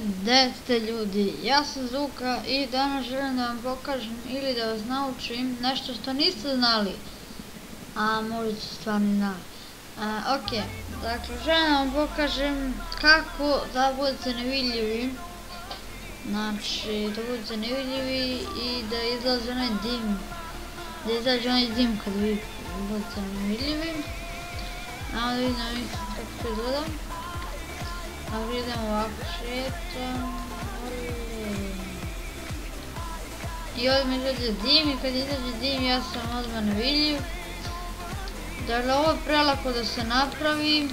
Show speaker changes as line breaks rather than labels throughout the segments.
Gde ste ljudi, ja sam Zuka i danas želim da vam pokažem ili da vas naučim nešto što niste znali, a možda ste stvarno znali. Ok, dakle želim da vam pokažem kako da budete nevidljivi, znači da budete nevidljivi i da izlazi onaj dim, da izađe onaj dim kad vi budete nevidljivi. Da vidimo kako to izgleda. Ako idemo ovako šetam, i ovdje mi izađe dim i kad izađe dim ja sam odmah nevidljiv. Dakle, ovo je prelako da se napravi,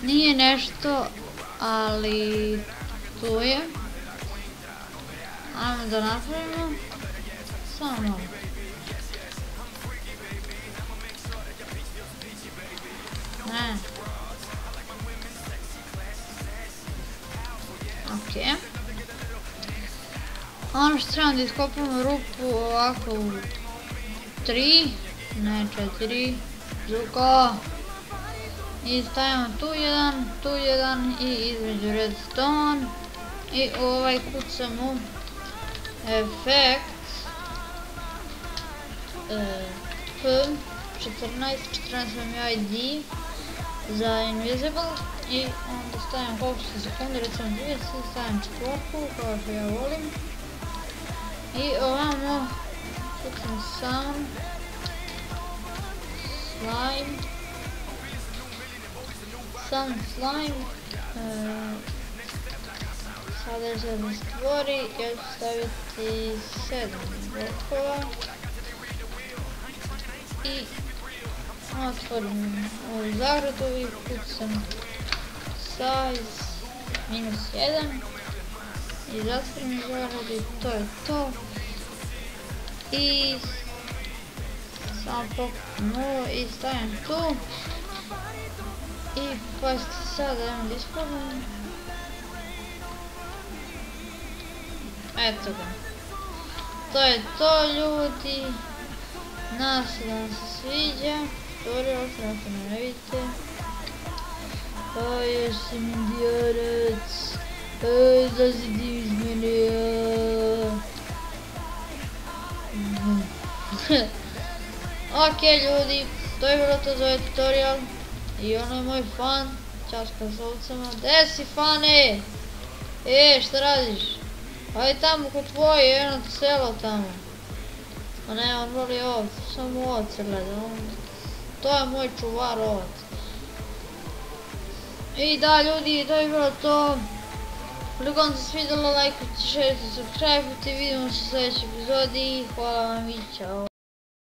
nije nešto, ali tu je. Ajmo da napravimo, samo malo. Ne. Ok. Ono što trebam da iskopamo rupu ovako u 3, ne 4, Zuko. I stavimo tu jedan i između redstone. I ovaj kucamo efekt P14 vam je ID za invisible i onda stavim koliko sekundi, recimo 30, stavim četvorku kao što ja volim i ovamo kucam sound slime sada će da stvori, ja ću staviti 7 blokova i otvorim ovu zagradu i kucam size -1 i zatvorim zagradu i to je to. I samo pokupim ovo i stavim tu i pazite sad da ispravim. Eto ga. To je to ljudi. Nadam se da vam se sviđa tutorial, ako ne vidite. Još sam indijanac. Izlazi dim iz mene. Ok ljudi, to je bilo to za ovaj tutorial. I ono je moj fan. Časka s ovcama. Gde si fane? Šta radiš? Ajde tamo kod tvoje, jedno selo tamo. A ne, on voli ovce, samo ovce gleda, to je moj čuvar ovac. I da ljudi, to je bilo to. Ukoliko vam se svidjelo, lajkujte, šerite, subscribe-ujte, vidimo se u sljedećoj epizodi. Hvala vam i čao.